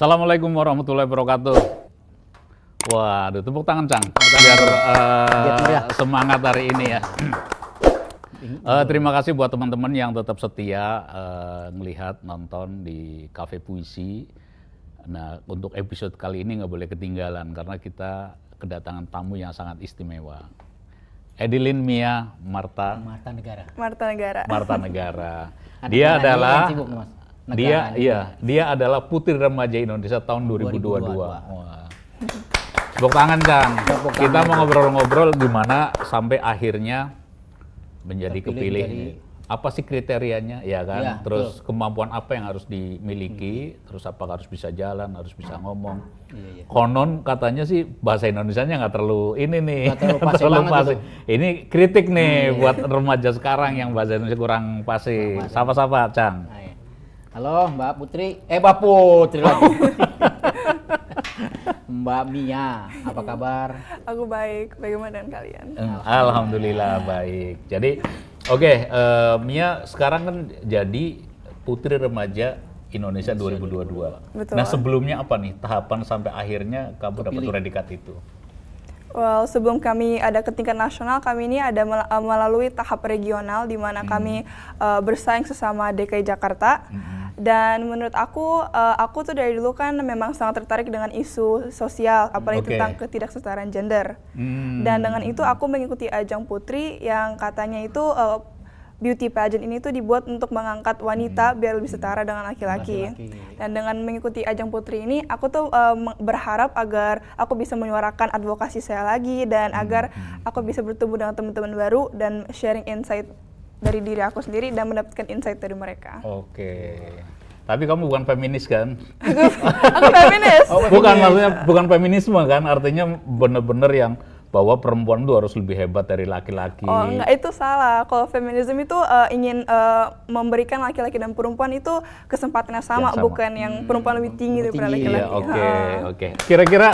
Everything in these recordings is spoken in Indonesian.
Assalamualaikum warahmatullahi wabarakatuh. Waduh, tepuk tangan, Cang, biar semangat hari ini ya. Terima kasih buat teman-teman yang tetap setia ngelihat, nonton di Cafe Puisi. Nah, untuk episode kali ini nggak boleh ketinggalan karena kita kedatangan tamu yang sangat istimewa. Edilyn Mia Marta Negara. Dia adalah dia adalah Putri Remaja Indonesia tahun 2022. Wah. Tepuk tangan, Cang. Kita mau ngobrol-ngobrol gimana sampai akhirnya menjadi kepilih. Apa sih kriterianya, ya kan? Ya, terus kemampuan apa yang harus dimiliki? Terus apakah harus bisa jalan, harus bisa ngomong? Iya. Konon katanya sih bahasa Indonesianya nggak terlalu ini nih, nggak terlalu fasih. Ini kritik nih buat remaja sekarang yang bahasa Indonesia kurang fasih. Sapa-sapa, Cang. Halo Mbak Putri, Mbak Putri lagi. Mbak Mia, apa kabar? Aku baik, bagaimana dengan kalian? Alhamdulillah baik. Jadi, Mia sekarang kan jadi Putri Remaja Indonesia 2022. Betul. Nah, sebelumnya apa nih tahapan sampai akhirnya kamu dapat predikat itu? Well, sebelum kami ada ke tingkat nasional, kami ini ada melalui tahap regional di mana kami bersaing sesama DKI Jakarta. Dan menurut aku tuh dari dulu kan memang sangat tertarik dengan isu sosial, apalagi tentang ketidaksetaraan gender. Dan dengan itu aku mengikuti ajang Putri yang katanya itu beauty pageant ini tuh dibuat untuk mengangkat wanita biar lebih setara dengan laki-laki. Dan dengan mengikuti ajang Putri ini, aku tuh berharap agar aku bisa menyuarakan advokasi saya lagi dan agar aku bisa bertemu dengan teman-teman baru dan sharing insight dari diri aku sendiri dan mendapatkan insight dari mereka. Oke. Tapi kamu bukan feminis kan? Aku feminis. Bukan, maksudnya bukan feminisme kan? Artinya bener-bener yang bahwa perempuan itu harus lebih hebat dari laki-laki. Oh enggak, itu salah. Kalau feminisme itu ingin memberikan laki-laki dan perempuan itu kesempatan yang sama. Bukan yang perempuan lebih tinggi daripada laki-laki. Oke. Kira-kira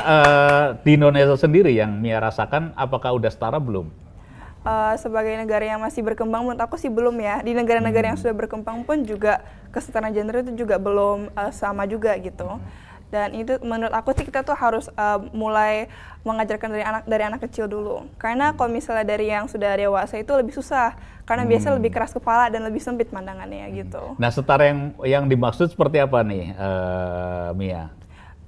di Indonesia sendiri yang Mia rasakan, apakah udah setara belum? Sebagai negara yang masih berkembang, menurut aku sih belum ya. Di negara-negara yang sudah berkembang pun juga kesetaraan gender itu juga belum sama juga gitu. Dan itu menurut aku sih kita tuh harus mulai mengajarkan dari anak kecil dulu. Karena kalau misalnya dari yang sudah dewasa itu lebih susah. Karena biasanya lebih keras kepala dan lebih sempit pandangannya gitu. Nah, setara yang dimaksud seperti apa nih, Mia?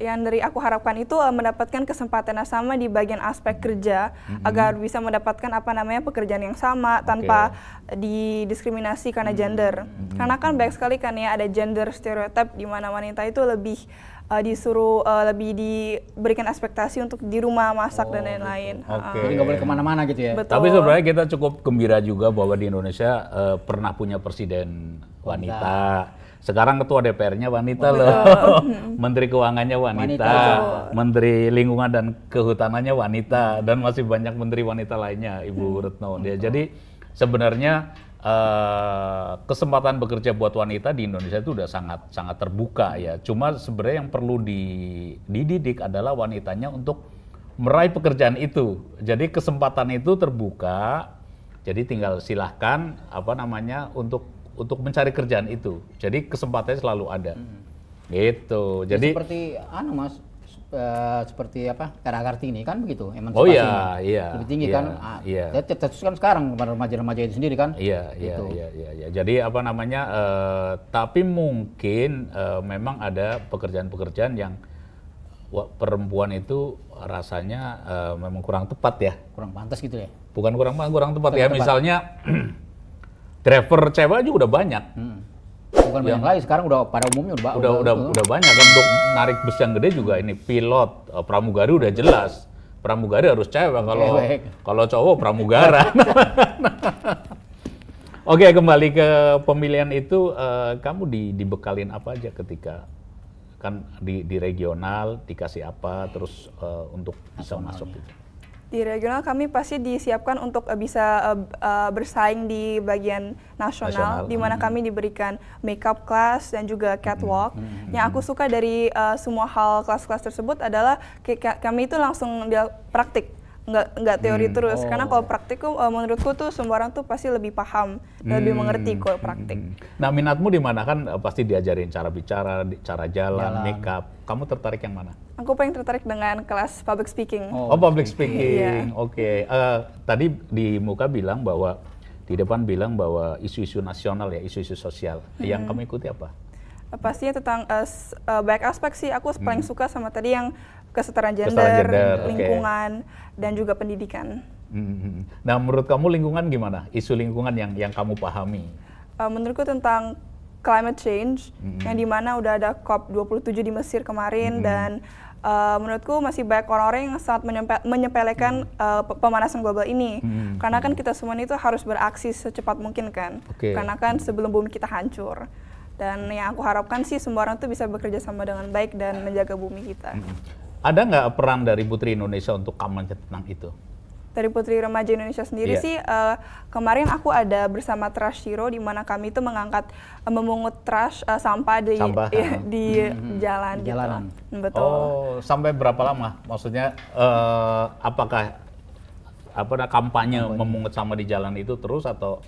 Yang dari aku harapkan itu mendapatkan kesempatan yang sama di bagian aspek kerja agar bisa mendapatkan pekerjaan yang sama tanpa didiskriminasi karena gender. Karena kan banyak sekali kan ya ada gender stereotype di mana wanita itu lebih disuruh lebih diberikan ekspektasi untuk di rumah masak dan lain-lain. Jadi nggak boleh kemana-mana gitu ya. Betul. Tapi sebenarnya kita cukup gembira juga bahwa di Indonesia pernah punya presiden wanita. Sekarang ketua DPR-nya wanita loh, Menteri Keuangannya wanita, Menteri Lingkungan dan Kehutanannya wanita, dan masih banyak menteri wanita lainnya, Ibu Retno. Jadi sebenarnya kesempatan bekerja buat wanita di Indonesia itu udah sangat terbuka ya. Cuma sebenarnya yang perlu dididik adalah wanitanya untuk meraih pekerjaan itu. Jadi kesempatan itu terbuka. Jadi tinggal silahkan untuk mencari kerjaan itu. Jadi kesempatannya selalu ada. Gitu. Jadi seperti Mas seperti Kartini kan begitu, emansipasi lebih tinggi kan. Terus kan sekarang remaja-remaja itu sendiri kan. Iya. Jadi tapi mungkin memang ada pekerjaan-pekerjaan yang perempuan itu rasanya memang kurang tepat ya. Kurang pantas gitu ya. Bukan kurang tepat ya. Misalnya driver cewek juga udah banyak. Bukan banyak lagi, sekarang udah pada umumnya udah banyak kan. Untuk narik bus yang gede juga ini pilot, pramugari udah jelas. Pramugari harus cewek, kalau cowok pramugara. Oke, kembali ke pemilihan itu, kamu dibekalin apa aja ketika kan di regional dikasih apa terus untuk bisa masuk gitu? Di regional kami pasti disiapkan untuk bisa bersaing di bagian nasional, di mana kami diberikan makeup class dan juga catwalk. Yang aku suka dari semua hal kelas-kelas tersebut adalah kami itu langsung praktik. nggak teori terus. Karena kalau praktik menurutku tuh semua orang tuh pasti lebih paham dan lebih mengerti kalau praktik. Nah, minatmu di mana? Kan pasti diajarin cara bicara, cara jalan, makeup. Kamu tertarik yang mana? Aku paling tertarik dengan kelas public speaking. Public speaking. Oke. Tadi di muka bilang bahwa di depan bilang bahwa isu-isu nasional ya, isu-isu sosial. Yang kamu ikuti apa? Pastinya tentang banyak aspek sih. Aku paling suka sama tadi yang kesetaraan gender, lingkungan, dan juga pendidikan. Nah, menurut kamu lingkungan gimana? Isu lingkungan yang kamu pahami? Menurutku tentang climate change, yang dimana udah ada COP27 di Mesir kemarin, dan menurutku masih banyak orang-orang yang sangat menyepelekan pemanasan global ini. Karena kan kita semua itu harus beraksi secepat mungkin kan, karena kan sebelum bumi kita hancur. Dan yang aku harapkan sih semua orang tuh bisa bekerja sama dengan baik dan menjaga bumi kita. Ada nggak peran dari Putri Indonesia untuk kampanye tentang itu? Dari Putri Remaja Indonesia sendiri sih, kemarin aku ada bersama Trash Zero, di mana kami itu mengangkat memungut trash sampah di jalan. Betul. Oh, sampai berapa lama? Maksudnya apakah kampanye memungut sampah di jalan itu terus atau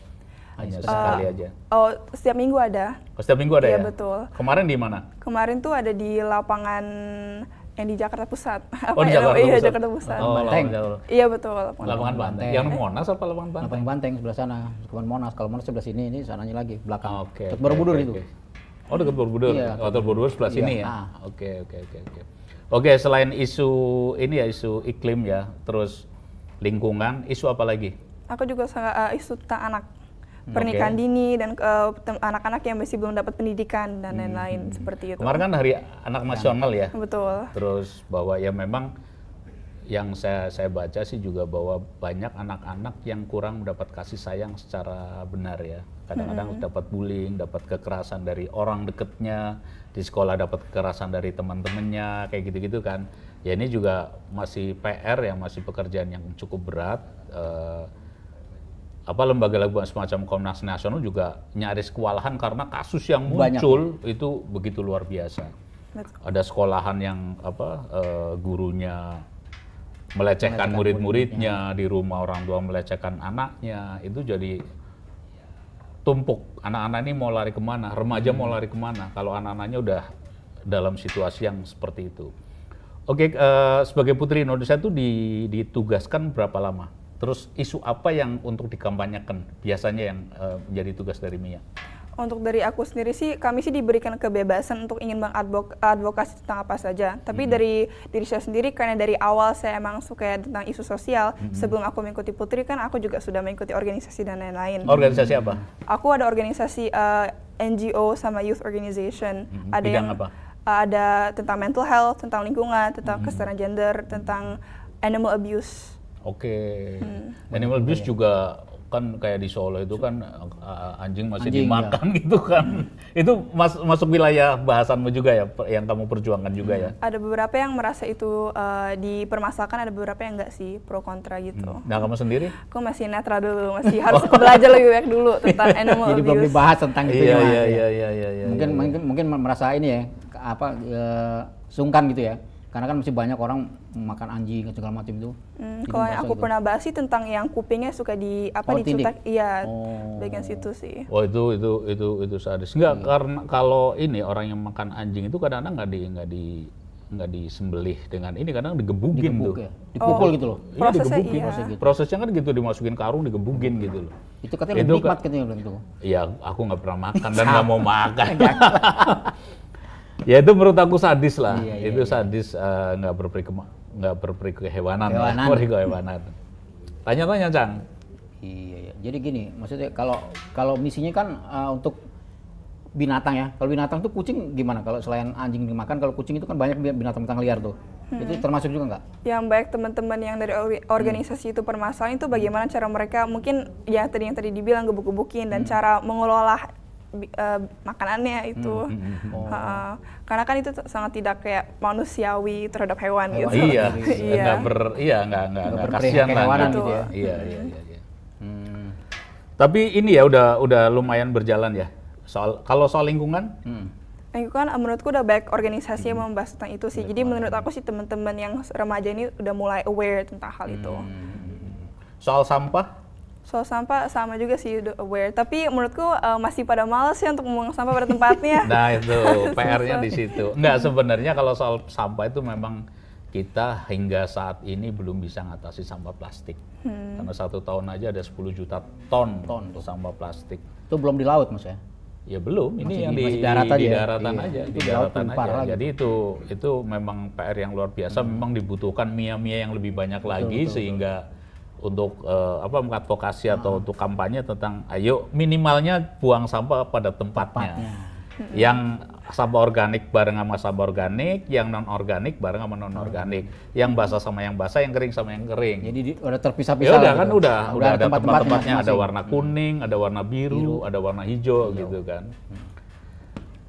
hanya sekali aja? Oh, setiap minggu ada. Setiap minggu ada ya? Iya, betul. Kemarin di mana? Kemarin tuh ada di lapangan yang di Jakarta Pusat. Di Jakarta Pusat? Iya, Jakarta Pusat. Banteng. Iya, betul. Lapangan Banteng. Yang Monas apa lapangan Banteng? Lapangan Banteng sebelah sana, bukan Monas. Kalau Monas sebelah sini, ini sananya lagi, belakang. Oke. Dekat Borobudur itu. Oh, dekat Borobudur. Iya. Borobudur sebelah sini ya? Oke. Oke, selain isu ini ya, isu iklim ya, terus lingkungan, isu apa lagi? Aku juga isu tentang anak. Pernikahan dini dan anak-anak yang masih belum dapat pendidikan dan lain-lain seperti itu. Kemarin kan Hari Anak Nasional ya. Betul. Terus bahwa ya memang yang saya baca sih juga bahwa banyak anak-anak yang kurang mendapat kasih sayang secara benar ya. Kadang-kadang dapat bullying, dapat kekerasan dari orang dekatnya, di sekolah dapat kekerasan dari teman-temannya, kayak gitu-gitu kan. Ya ini juga masih PR yang masih pekerjaan yang cukup berat. Lembaga-lembaga semacam Komnas Nasional juga nyaris kewalahan karena kasus yang muncul itu begitu luar biasa. Betul. Ada sekolahan yang gurunya melecehkan murid-muridnya, di rumah orang tua melecehkan anaknya, itu jadi tumpuk. Anak-anak ini mau lari kemana? Remaja mau lari kemana? Kalau anak-anaknya udah dalam situasi yang seperti itu. Oke, sebagai Putri Indonesia itu ditugaskan berapa lama? Terus isu apa yang untuk dikampanyekan biasanya yang menjadi tugas dari Mia? Untuk dari aku sendiri sih, kami sih diberikan kebebasan untuk ingin mengadvokasi tentang apa saja. Tapi dari diri saya sendiri, karena dari awal saya emang suka tentang isu sosial. Sebelum aku mengikuti Putri kan aku juga sudah mengikuti organisasi dan lain-lain. Organisasi apa? Aku ada organisasi NGO sama youth organization. Ada bidang yang apa? Ada tentang mental health, tentang lingkungan, tentang kesetaraan gender, tentang animal abuse. Oke. Animal abuse juga kan kayak di Solo itu kan anjing masih dimakan gitu kan. Itu masuk wilayah bahasanmu juga ya, yang kamu perjuangkan juga ya? Ada beberapa yang merasa itu dipermasalahkan, ada beberapa yang enggak sih, pro kontra gitu. Nah, kamu sendiri? Aku masih netral dulu, masih harus belajar lebih banyak dulu tentang animal abuse. Jadi belum dibahas tentang itu ya. Iya. Mungkin merasa ini ya, sungkan gitu ya. Karena kan masih banyak orang makan anjing segala macam itu. Kalau yang aku pernah bahas sih tentang yang kupingnya suka dicetak, iya, bagian situ sih. Oh itu sadis. Enggak, karena kalau ini orang yang makan anjing itu kadang-kadang nggak disembelih dengan ini, kadang digebugin tuh. Ya? Dipukul gitu loh. Prosesnya digebugin. Prosesnya kan gitu, dimasukin karung, digebugin gitu loh. Itu katanya lebih nikmat katanya bilang itu. Iya, aku nggak pernah makan dan nggak mau makan. Ya itu menurut aku sadis lah. Itu sadis, nggak berperi kehewanan. Tanya-tanya, Cang. Iya. Jadi gini, maksudnya kalau misinya kan untuk binatang ya. Kalau binatang tuh kucing gimana? Kalau selain anjing dimakan, kalau kucing itu kan banyak binatang liar tuh. Itu termasuk juga nggak? Yang baik teman-teman yang dari organisasi itu permasalahan itu bagaimana cara mereka mungkin yang tadi dibilang gebuk-gebukin dan cara mengelola makanannya itu. Karena kan itu sangat tidak kayak manusiawi terhadap hewan gitu. Nggak kasihan lah gitu ya. Iya. Tapi ini ya udah lumayan berjalan ya. Kalau soal lingkungan, Lingkungan menurutku udah banyak organisasi yang membahas tentang itu sih. Jadi menurut aku sih teman-teman yang remaja ini udah mulai aware tentang hal itu. Soal sampah? Soal sampah sama juga sih udah aware. Tapi menurutku masih pada males ya untuk membuang sampah pada tempatnya. Nah itu PR-nya di situ. Enggak, sebenarnya kalau soal sampah itu memang kita hingga saat ini belum bisa ngatasi sampah plastik. Karena 1 tahun aja ada 10 juta ton sampah plastik. Itu belum di laut Mas ya? Ya belum, ini yang di daratan aja, di daratan aja. Jadi itu memang PR yang luar biasa. Memang dibutuhkan MIA-MIA yang lebih banyak lagi sehingga untuk mengadvokasi atau untuk kampanye tentang ayo minimalnya buang sampah pada tempatnya. Yang sampah organik bareng sama sampah organik, yang non organik bareng sama non organik, yang basah sama yang basah, yang kering sama yang kering. Jadi udah terpisah-pisah. Ya udah gitu. kan udah ada tempat-tempatnya, ada masing-masing. warna kuning, ada warna biru, ada warna hijau gitu kan.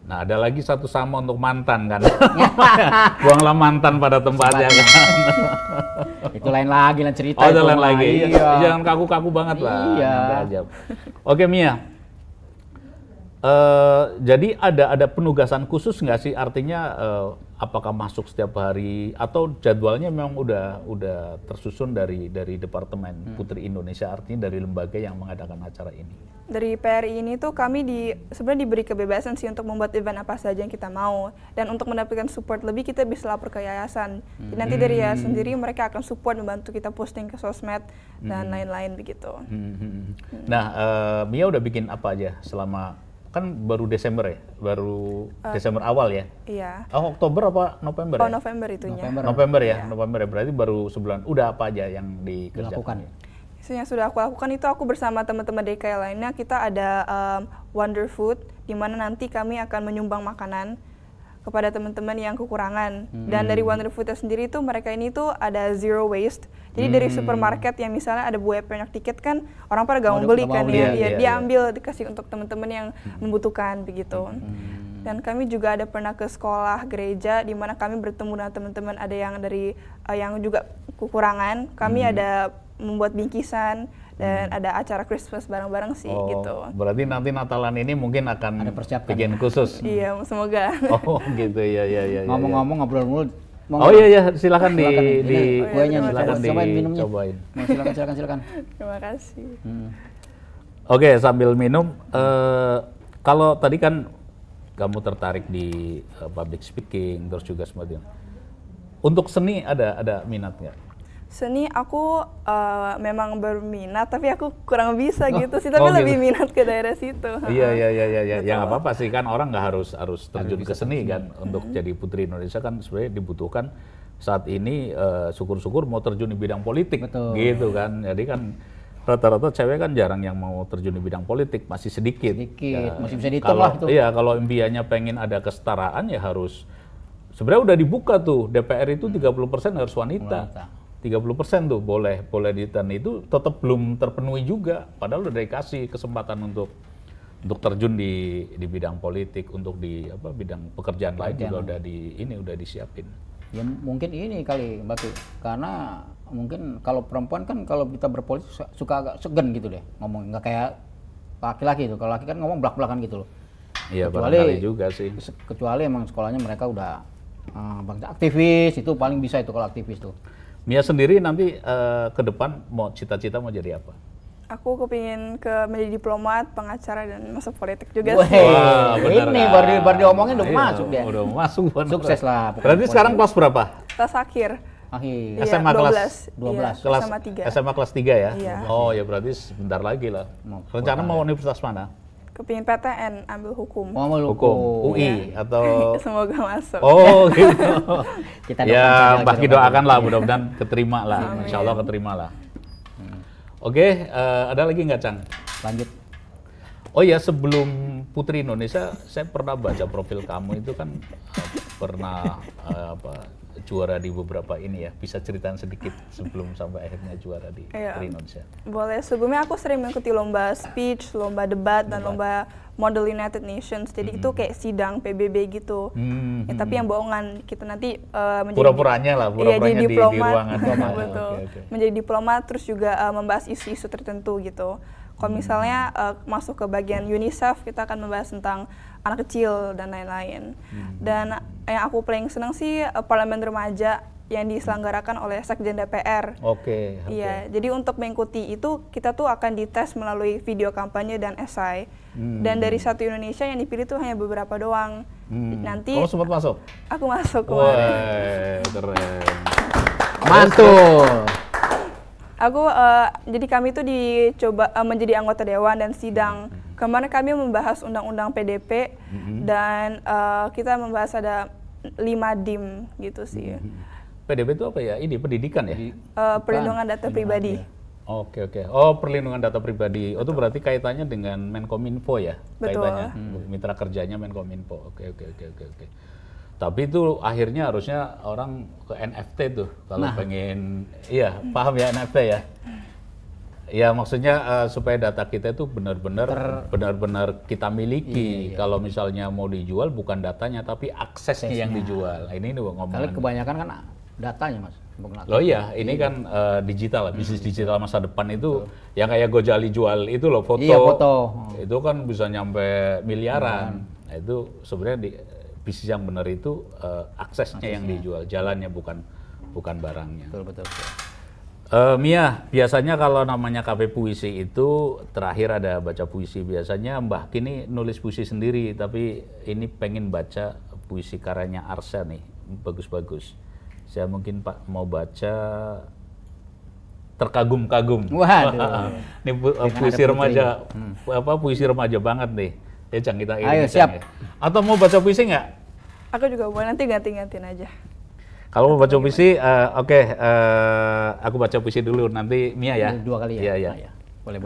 Nah ada lagi satu sama untuk mantan kan. Buanglah mantan pada tempatnya kan. Itu lain lagi lah cerita. Oh itu lain mah. lagi. Iya. Jangan kaku-kaku banget lah. Iya. Nanti aja. Oke Mia. Jadi ada penugasan khusus nggak sih? Artinya apakah masuk setiap hari atau jadwalnya memang udah tersusun dari Departemen Putri Indonesia, artinya dari lembaga yang mengadakan acara ini? Dari PRI ini tuh kami sebenarnya diberi kebebasan sih untuk membuat event apa saja yang kita mau, dan untuk mendapatkan support lebih kita bisa lapor ke yayasan. Jadi nanti dari yayasan sendiri mereka akan support, membantu kita posting ke sosmed dan lain-lain begitu. Nah Mia udah bikin apa aja selama, kan baru Desember ya, Desember awal ya? Iya. Oh Oktober apa November? Oh ya? November itunya. November ya, November ya, berarti baru sebulan. Udah apa aja yang dikerjakan? Yang sudah aku lakukan itu aku bersama teman-teman DKI lainnya, kita ada Wonder Food, di mana nanti kami akan menyumbang makanan kepada teman-teman yang kekurangan. Dan dari Wonder Food sendiri tuh mereka ini tuh ada zero waste. Jadi dari supermarket yang misalnya ada buah banyak tiket kan orang pada gak mau beli kan ya, dia ambil dikasih untuk teman-teman yang membutuhkan begitu. Dan kami juga ada pernah ke sekolah gereja di mana kami bertemu dengan teman-teman ada yang dari yang juga kekurangan. Kami ada membuat bingkisan dan ada acara Christmas bareng-bareng sih gitu. Berarti nanti Natalan ini mungkin akan bikin khusus. Iya, semoga. Oh gitu ya. Ngomong-ngomong ngobrol mulu. Oh iya silakan di kuenya silakan cobain minumnya. Cobain. Silakan. Terima kasih. Oke, sambil minum, kalau tadi kan kamu tertarik di public speaking terus juga sebagainya. Untuk seni ada minat nggak? Seni aku memang berminat, tapi aku kurang bisa gitu sih, tapi lebih minat ke daerah situ. Iya. Ya nggak apa-apa sih, kan orang nggak harus terjun ke seni kan. Untuk jadi Putri Indonesia kan sebenarnya dibutuhkan saat ini syukur-syukur mau terjun di bidang politik. Betul. Gitu kan. Jadi kan rata-rata cewek kan jarang yang mau terjun di bidang politik, masih sedikit. Ya, masih bisa dihitung lah itu. Iya, kalau impiannya pengen ada kesetaraan ya harus, sebenarnya udah dibuka tuh, DPR itu 30% harus wanita. 30% tuh boleh dan itu tetap belum terpenuhi juga, padahal udah dikasih kesempatan untuk terjun di bidang politik, untuk di bidang pekerjaan lain juga udah disiapin. Ya mungkin ini kali Mbak Ki, karena mungkin kalau perempuan kan kalau kita berpolitik suka agak segan gitu deh ngomong, nggak kayak laki-laki itu. Kalau laki kan ngomong belak-belakan gitu loh. Iya, barangkali juga sih. Kecuali emang sekolahnya mereka udah aktivis, itu paling bisa itu kalau aktivis tuh. Mia sendiri nanti ke depan cita-cita mau jadi apa? Aku kepingin menjadi diplomat, pengacara, dan masuk politik juga Wah, sih. Wah, bener ini kan? baru diomongin udah masuk dia. Udah masuk. Sukses lah. Berarti sekarang kelas berapa? Kelas akhir. Akhir. Iya, SMA kelas 12. Iya, SMA 3. SMA kelas 3 ya? Iya. Oh ya berarti sebentar lagi lah. Rencana mau universitas mana? Kepingin PTN, ambil hukum. Mau Hukum, UI atau? Semoga masuk. Oh gitu. Kita Ya Mbak Ki doakan lah, mudah-mudahan keterima lah. Insya Allah keterima lah. Oke, ada lagi nggak Cang? Lanjut. Oh ya, sebelum Putri Indonesia, saya pernah baca profil kamu itu kan pernah juara di beberapa ini ya. Bisa ceritain sedikit sebelum sampai akhirnya juara di Putri Indonesia? Boleh. Sebelumnya aku sering mengikuti lomba speech, lomba debat, dan lomba Model United Nations. Jadi itu kayak sidang PBB gitu. Ya, tapi yang bohongan, kita nanti menjadi pura-puranya lah, pura-puranya di ruangan. Betul. Okay. Menjadi diplomat, terus juga membahas isu-isu tertentu gitu. Kalau misalnya masuk ke bagian UNICEF, kita akan membahas tentang anak kecil dan lain-lain. Dan yang aku paling senang sih parlemen remaja yang diselenggarakan oleh Sekjen DPR. Oke. Iya, jadi untuk mengikuti itu kita tuh akan dites melalui video kampanye dan esai. Dan dari satu Indonesia yang dipilih tuh hanya beberapa doang. Nanti Kamu sempat masuk? aku masuk kemarin. Wah, keren. Mantul. Aku jadi kami tuh dicoba menjadi anggota dewan dan sidang. Kemarin kami membahas undang-undang PDP dan kita membahas ada 5 DIM gitu sih. PDP itu apa ya? Ini pendidikan ya? Perlindungan data pribadi. Oke. Oh, perlindungan data pribadi. Oh, itu berarti kaitannya dengan Menkominfo ya? Betul. Kaitannya mitra kerjanya Menkominfo. Oke. Tapi itu akhirnya harusnya orang ke NFT tuh kalau pengen, iya paham ya NFT ya? Ya maksudnya supaya data kita itu benar-benar kita miliki. Kalau misalnya mau dijual bukan datanya tapi aksesnya yang dijual. Nah, ini ngomongin. Kali kebanyakan kan datanya Mas. Loh iya, ini kan digital lah, bisnis digital masa depan itu yang kayak Gojali jual itu loh foto. Iya, foto. Itu kan bisa nyampe miliaran. Nah, itu sebenarnya bisnis yang benar itu aksesnya yang dijual, jalannya bukan barangnya. Betul. Mia, biasanya kalau namanya Kafe Puisi itu terakhir ada baca puisi. Biasanya Mbah Kini nulis puisi sendiri, tapi ini pengen baca puisi karyanya Arsha nih, bagus-bagus. Saya mungkin Pak mau baca Terkagum-kagum. Waduh. Ini puisi remaja, puisi remaja banget nih. Ya Cang, kita iring. Ayo, siap. Ya. Atau mau baca puisi nggak? Aku juga boleh, nanti ganti-gantiin aja. Kalau mau baca puisi, oke, aku baca puisi dulu, nanti Mia ya. 2 kali ya? Iya. Boleh.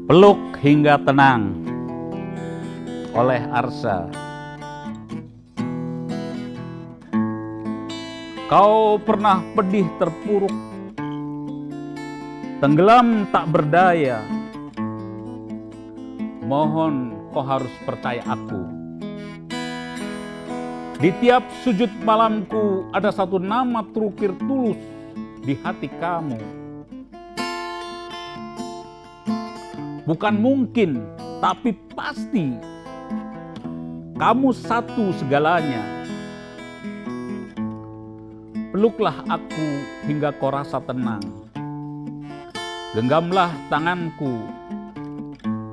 Peluk hingga tenang oleh Arsha. Kau pernah pedih terpuruk, tenggelam tak berdaya. Mohon kau harus percaya aku. Di tiap sujud malamku ada satu nama terukir tulus di hati kamu. Bukan mungkin, tapi pasti. Kamu satu segalanya. Peluklah aku hingga kau rasa tenang. Genggamlah tanganku.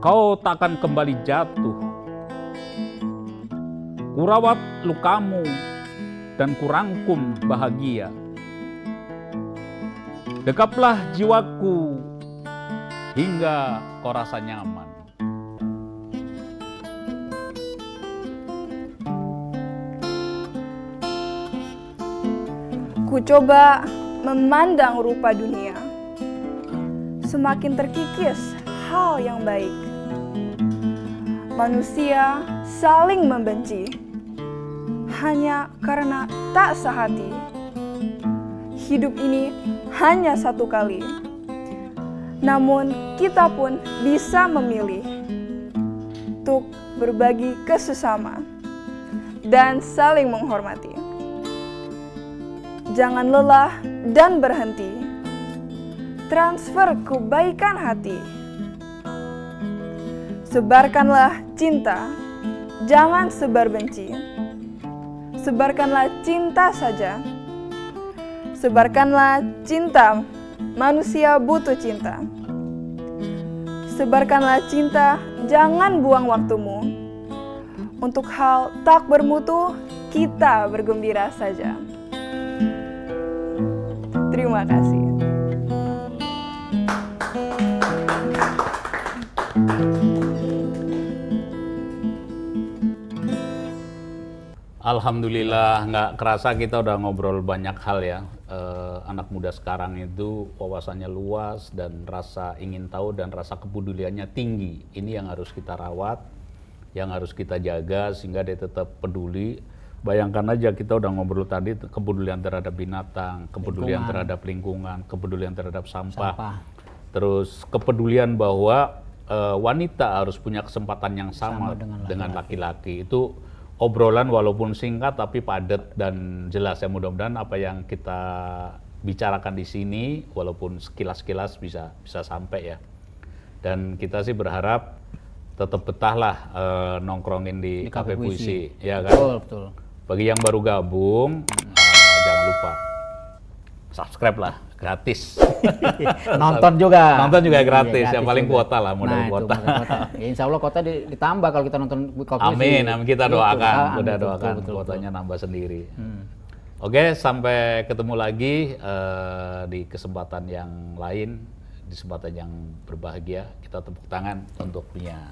Kau takkan kembali jatuh. Kurawat lukamu dan kurangkum bahagia. Dekaplah jiwaku hingga kau rasa nyaman. Ku coba memandang rupa dunia, semakin terkikis hal yang baik. Manusia saling membenci, hanya karena tak sehati. Hidup ini hanya satu kali. Namun kita pun bisa memilih untuk berbagi ke sesama dan saling menghormati. Jangan lelah dan berhenti. Transfer kebaikan hati. Sebarkanlah cinta, jangan sebar benci. Sebarkanlah cinta saja. Sebarkanlah cinta. Manusia butuh cinta. Sebarkanlah cinta, jangan buang waktumu. Untuk hal tak bermutu, kita bergembira saja. Terima kasih. Alhamdulillah, nggak kerasa kita udah ngobrol banyak hal ya. Anak muda sekarang itu wawasannya luas dan rasa ingin tahu dan rasa kepeduliannya tinggi. Ini yang harus kita rawat, yang harus kita jaga sehingga dia tetap peduli. Bayangkan aja kita udah ngobrol tadi kepedulian terhadap binatang, kepedulian terhadap lingkungan, kepedulian terhadap sampah. Terus kepedulian bahwa wanita harus punya kesempatan yang sama dengan laki-laki. Itu obrolan walaupun singkat tapi padat dan jelas ya. Mudah-mudahan apa yang kita bicarakan di sini walaupun sekilas-sekilas bisa sampai ya. Dan kita sih berharap tetap betahlah nongkrongin di Cafe Puisi, ya kan? Betul. Bagi yang baru gabung, jangan lupa subscribe lah, gratis. Nonton juga gratis, yang paling kuota lah, modal kuota. Ya, insya Allah kuota ditambah kalau kita nonton Cafe Puisi. Amin, kita doakan, doakan kuotanya nambah sendiri. Oke, sampai ketemu lagi di kesempatan yang lain. Di kesempatan yang berbahagia, kita tepuk tangan untuk Mia.